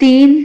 3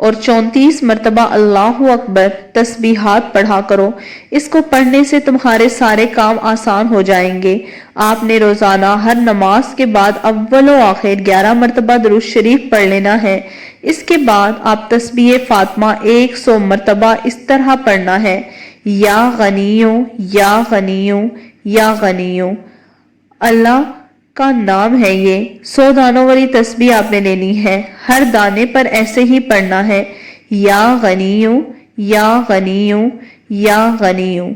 اور 34 مرتبہ اللہ اکبر تسبیحات پڑھا کرو۔ اس کو پڑھنے سے تمہارے سارے کام آسان ہو جائیں گے۔ آپ نے روزانہ ہر نماز کے بعد اول و آخر 11 مرتبہ درود شریف پڑھ لینا ہے۔ اس کے بعد آپ تسبیح فاطمہ 100 مرتبہ اس طرح پڑھنا ہے: یا غنیو یا غنیو یا غنیو۔ اللہ کا نام ہے یہ۔ 100 دانوں والی تسبیح آپ نے لینی ہے، ہر دانے پر ایسے ہی پڑھنا ہے: یا غنیو یا غنیو یا غنیو۔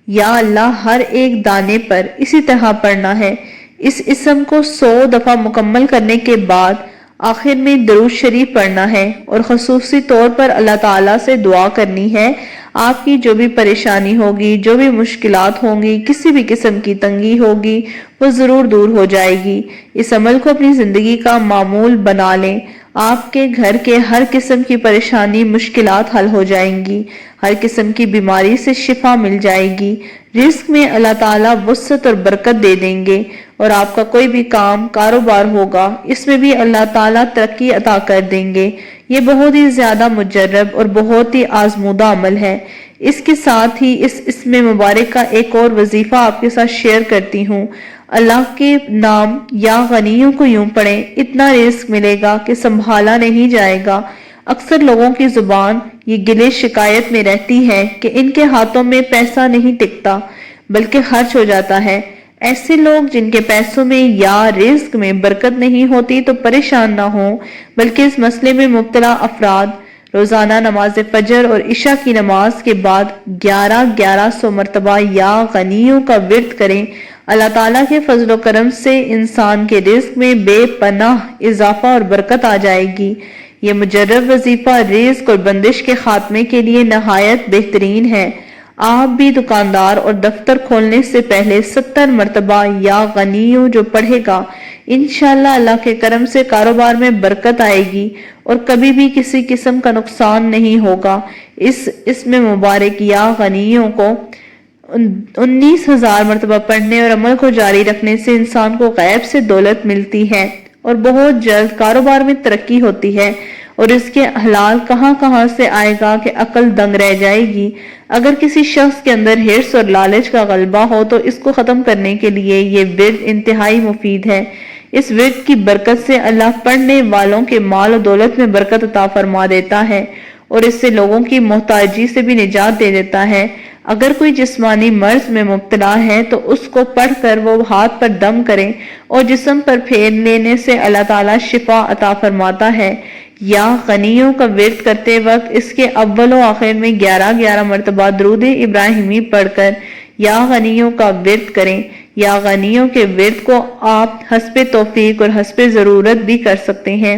یا اللہ ہر ایک دانے پر اسی طرح پڑھنا ہے۔ اس اسم کو 100 دفعہ مکمل کرنے کے بعد آخر میں درود شریف پڑھنا ہے اور خصوصی طور پر اللہ تعالیٰ سے دعا کرنی ہے۔ آپ کی جو بھی پریشانی ہوگی، جو بھی مشکلات ہوں گی، کسی بھی قسم کی تنگی ہوگی، وہ ضرور دور ہو جائے گی۔ اس عمل کو اپنی زندگی کا معمول بنا لیں۔ آپ کے گھر کے ہر قسم کی پریشانی، مشکلات حل ہو جائیں گی، ہر قسم کی بیماری سے شفا مل جائے گی، رزق میں اللہ تعالیٰ وسعت اور برکت دے دیں گے، اور آپ کا کوئی بھی کام کاروبار ہوگا اس میں بھی اللہ تعالیٰ ترقی عطا کر دیں گے۔ یہ بہت ہی زیادہ مجرب اور بہت ہی آزمودہ عمل ہے۔ اس کے ساتھ ہی اس اسم مبارک کا ایک اور وظیفہ آپ کے ساتھ شیئر کرتی ہوں۔ اللہ کے نام یا غنیوں کو یوں پڑھیں، اتنا رزق ملے گا کہ سنبھالا نہیں جائے گا۔ اکثر لوگوں کی زبان یہ گلے شکایت میں رہتی ہے کہ ان کے ہاتھوں میں پیسہ نہیں ٹکتا بلکہ خرچ ہو جاتا ہے۔ ایسے لوگ جن کے پیسوں میں یا رزق میں برکت نہیں ہوتی تو پریشان نہ ہوں، بلکہ اس مسئلے میں مبتلا افراد روزانہ نماز فجر اور عشاء کی نماز کے بعد 1100 مرتبہ یا غنیوں کا ورد کریں۔ اللہ تعالیٰ کے فضل و کرم سے انسان کے رزق میں بے پناہ اضافہ اور برکت آ جائے گی۔ یہ مجرب وظیفہ رزق اور بندش کے خاتمے کے لیے نہایت بہترین ہے۔ آپ بھی دکاندار اور دفتر کھولنے سے پہلے 70 مرتبہ یا غنیوں جو پڑھے گا، انشاءاللہ اللہ کے کرم سے کاروبار میں برکت آئے گی اور کبھی بھی کسی قسم کا نقصان نہیں ہوگا۔ اس اسم مبارک یا غنیوں کو 19,000 مرتبہ پڑھنے اور عمل کو جاری رکھنے سے انسان کو غیب سے دولت ملتی ہے اور بہت جلد کاروبار میں ترقی ہوتی ہے، اور اس کے حلال کہاں سے آئے گا کہ عقل دنگ رہ جائے گی۔ اگر کسی شخص کے اندر حرص اور لالچ کا غلبہ ہو تو اس کو ختم کرنے کے لیے یہ ورد انتہائی مفید ہے۔ اس ورد کی برکت سے اللہ پڑھنے والوں کے مال و دولت میں برکت عطا فرما دیتا ہے اور اس سے لوگوں کی محتاجی سے بھی نجات دے دیتا ہے۔ اگر کوئی جسمانی مرض میں مبتلا ہے تو اس کو پڑھ کر وہ ہاتھ پر دم کریں اور جسم پر پھیر لینے سے اللہ تعالیٰ شفا عطا فرماتا ہے۔ یا غنیوں کا ورد کرتے وقت اس کے اول و آخر میں 11 مرتبہ درود ابراہیمی پڑھ کر یا غنیوں کا ورد کریں۔ یا غنیوں کے ورد کو آپ حسب توفیق اور حسب ضرورت بھی کر سکتے ہیں۔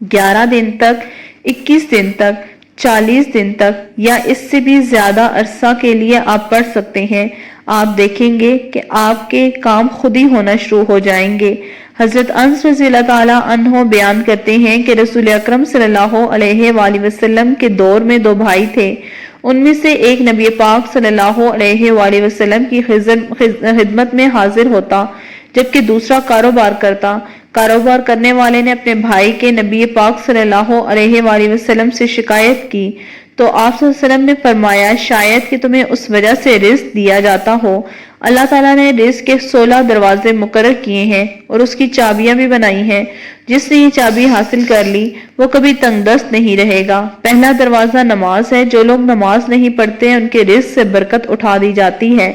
11 دن تک، 21 دن تک، 40 دن تک یا اس سے بھی زیادہ عرصہ کے لیے آپ پڑھ سکتے ہیں۔ آپ دیکھیں گے کہ آپ کے کام خود ہی ہونا شروع ہو جائیں گے۔ حضرت انس رضی اللہ تعالیٰ عنہ بیان کرتے ہیں کہ رسول اکرم صلی اللہ علیہ وآلہ وسلم کے دور میں 2 بھائی تھے۔ ان میں سے ایک نبی پاک صلی اللہ علیہ وآلہ وسلم کی خدمت میں حاضر ہوتا جبکہ دوسرا کاروبار کرتا۔ کاروبار کرنے والے نے اپنے بھائی کے نبی پاک صلی اللہ علیہ وآلہ وسلم سے شکایت کی تو آپ صلی اللہ علیہ وسلم نے فرمایا، شاید کہ تمہیں اس وجہ سے رزق دیا جاتا ہو۔ اللہ تعالیٰ نے رزق کے 16 دروازے مقرر کیے ہیں اور اس کی چابیاں بھی بنائی ہیں۔ جس نے یہ چابی حاصل کر لی وہ کبھی تنگ دست نہیں رہے گا۔ پہلا دروازہ نماز ہے۔ جو لوگ نماز نہیں پڑھتے ان کے رزق سے برکت اٹھا دی جاتی ہے،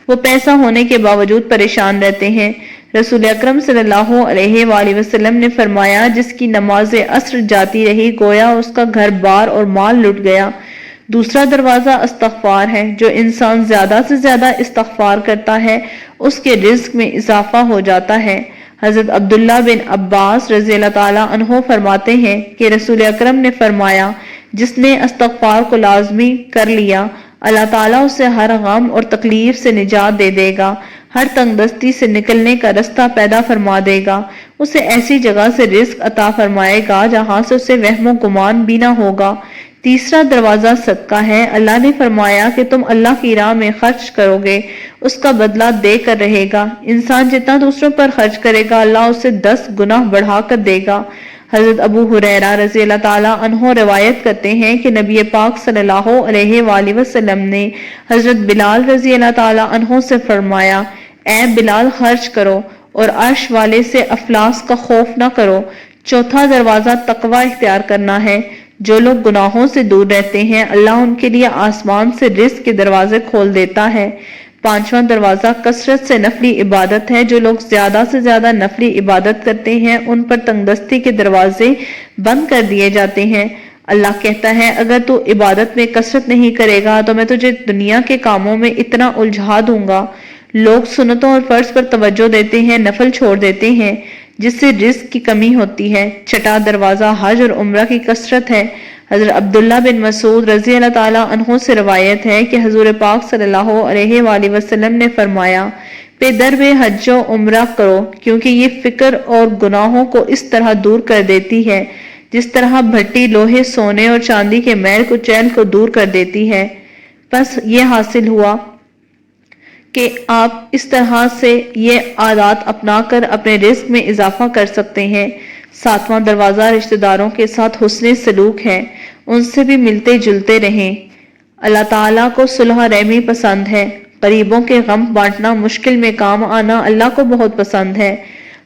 وہ پیسہ ہونے کے باوجود پریشان رہتے ہیں۔ رسول اکرم صلی اللہ علیہ وآلہ وسلم نے فرمایا، جس کی نماز عصر جاتی رہی گویا اس کا گھر بار اور مال لٹ گیا۔ دوسرا دروازہ استغفار ہے۔ جو انسان زیادہ سے زیادہ استغفار کرتا ہے اس کے رزق میں اضافہ ہو جاتا ہے۔ حضرت عبداللہ بن عباس رضی اللہ تعالیٰ عنہ فرماتے ہیں کہ رسول اکرم نے فرمایا، جس نے استغفار کو لازمی کر لیا اللہ تعالیٰ اسے ہر غم اور تکلیف سے نجات دے دے گا، ہر تنگ دستی سے نکلنے کا رستہ پیدا فرما دے گا، اسے ایسی جگہ سے رزق عطا فرمائے گا جہاں سے اسے وہم و گمان بھی نہ ہوگا۔ تیسرا دروازہ صدقہ ہے۔ اللہ نے فرمایا کہ تم اللہ کی راہ میں خرچ کرو گے اس کا بدلہ دے کر رہے گا۔ انسان جتنا دوسروں پر خرچ کرے گا اللہ اسے 10 گنا بڑھا کر دے گا۔ حضرت ابو ہریرہ رضی اللہ تعالیٰ عنہ روایت کرتے ہیں کہ نبی پاک صلی اللہ علیہ وآلہ وسلم نے حضرت بلال رضی اللہ تعالیٰ عنہ سے فرمایا، اے بلال خرچ کرو اور عرش والے سے افلاس کا خوف نہ کرو۔ چوتھا دروازہ تقوی اختیار کرنا ہے۔ جو لوگ گناہوں سے دور رہتے ہیں اللہ ان کے لیے آسمان سے رزق کے دروازے کھول دیتا ہے۔ پانچواں دروازہ کثرت سے نفلی عبادت ہے۔ جو لوگ زیادہ سے زیادہ نفلی عبادت کرتے ہیں ان پر تنگدستی کے دروازے بند کر دیے جاتے ہیں۔ اللہ کہتا ہے اگر تو عبادت میں کثرت نہیں کرے گا تو میں تجھے دنیا کے کاموں میں اتنا الجھا دوں گا۔ لوگ سنتوں اور فرض پر توجہ دیتے ہیں، نفل چھوڑ دیتے ہیں، جس سے رزق کی کمی ہوتی ہے۔ چھٹا دروازہ حج اور عمرہ کی کثرت ہے۔ حضرت عبداللہ بن مسعود رضی اللہ تعالیٰ عنہ سے روایت ہے کہ حضور پاک صلی اللہ علیہ وآلہ وسلم نے فرمایا، پہ در بے حج و عمرہ کرو، کیونکہ یہ فکر اور گناہوں کو اس طرح دور کر دیتی ہے جس طرح بھٹی لوہے، سونے اور چاندی کے میل کو چیل کو دور کر دیتی ہے۔ بس یہ حاصل ہوا کہ آپ اس طرح سے یہ عادات اپنا کر اپنے رزق میں اضافہ کر سکتے ہیں۔ ساتواں دروازہ رشتہ داروں کے ساتھ حسن سلوک ہے، ان سے بھی ملتے جلتے رہیں۔ اللہ تعالیٰ کو صلح رحمی پسند ہے۔ غریبوں کے غم بانٹنا، مشکل میں کام آنا اللہ کو بہت پسند ہے۔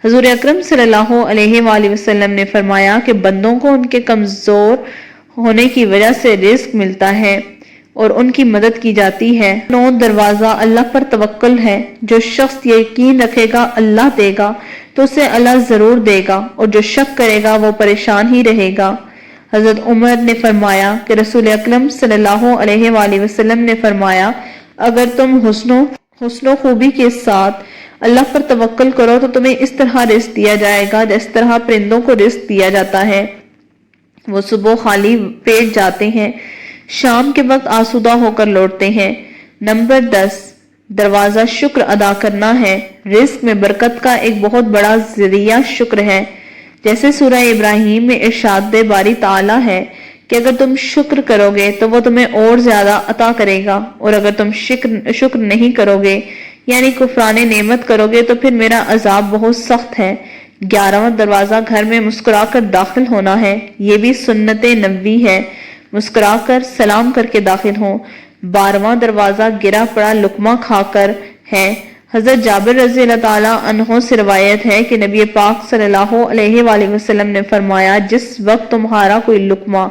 حضور اکرم صلی اللہ علیہ وآلہ وسلم نے فرمایا کہ بندوں کو ان کے کمزور ہونے کی وجہ سے رزق ملتا ہے اور ان کی مدد کی جاتی ہے۔ 9 دروازہ اللہ پر توکل ہے۔ جو شخص یقین رکھے گا اللہ دے گا تو اسے اللہ ضرور دے گا، اور جو شک کرے گا وہ پریشان ہی رہے گا۔ حضرت عمر نے فرمایا کہ رسول اکرم صلی اللہ علیہ وآلہ وسلم نے فرمایا، اگر تم حسن و خوبی کے ساتھ اللہ پر توکل کرو تو تمہیں اس طرح رزق دیا جائے گا جس طرح پرندوں کو رزق دیا جاتا ہے۔ وہ صبح خالی پیٹ جاتے ہیں، شام کے وقت آسودہ ہو کر لوٹتے ہیں۔ نمبر 10 دروازہ شکر ادا کرنا ہے۔ رزق میں برکت کا ایک بہت بڑا ذریعہ شکر ہے۔ جیسے سورہ ابراہیم میں ارشاد باری تعالیٰ ہے کہ اگر تم شکر کرو گے تو وہ تمہیں اور زیادہ عطا کرے گا، اور اگر تم شکر نہیں کرو گے یعنی کفران نعمت کرو گے تو پھر میرا عذاب بہت سخت ہے۔ 11واں دروازہ گھر میں مسکرا کر داخل ہونا ہے۔ یہ بھی سنت نبوی ہے، مسکرا کر سلام کر کے داخل ہوں۔ 12واں دروازہ گرا پڑا لقمہ کھا کر ہے۔ حضرت جابر رضی اللہ تعالیٰ عنہ سے روایت ہے کہ نبی پاک صلی اللہ علیہ وآلہ وسلم نے فرمایا، جس وقت تمہارا کوئی لقمہ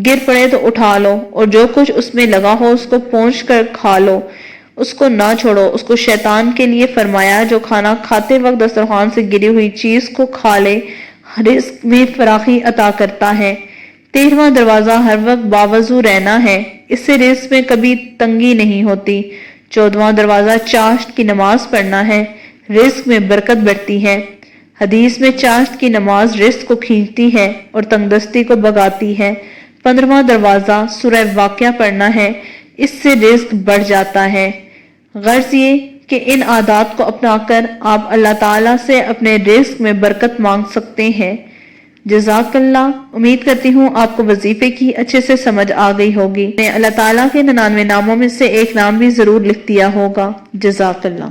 گر پڑے تو اٹھا لو، اور جو کچھ اس میں لگا ہو اس کو پونچھ کر کھا لو، اس کو نہ چھوڑو۔ اس کو شیطان کے لیے فرمایا جو کھانا کھاتے وقت دسترخوان سے گری ہوئی چیز کو کھا لے، رزق میں فراخی عطا کرتا ہے۔ 13واں دروازہ ہر وقت باوضو رہنا ہے، اس سے رزق میں کبھی تنگی نہیں ہوتی۔ 14واں دروازہ چاشت کی نماز پڑھنا ہے، رزق میں برکت بڑھتی ہے۔ حدیث میں چاشت کی نماز رزق کو کھینچتی ہے اور تنگدستی کو بھگاتی ہے۔ 15واں دروازہ سورہ واقعہ پڑھنا ہے، اس سے رزق بڑھ جاتا ہے۔ غرض یہ کہ ان عادات کو اپنا کر آپ اللہ تعالیٰ سے اپنے رزق میں برکت مانگ سکتے ہیں۔ جزاک اللہ۔ امید کرتی ہوں آپ کو وظیفے کی اچھے سے سمجھ آ گئی ہوگی۔ میں اللہ تعالیٰ کے 99 ناموں میں سے ایک نام بھی ضرور لکھ دیا ہوگا۔ جزاک اللہ۔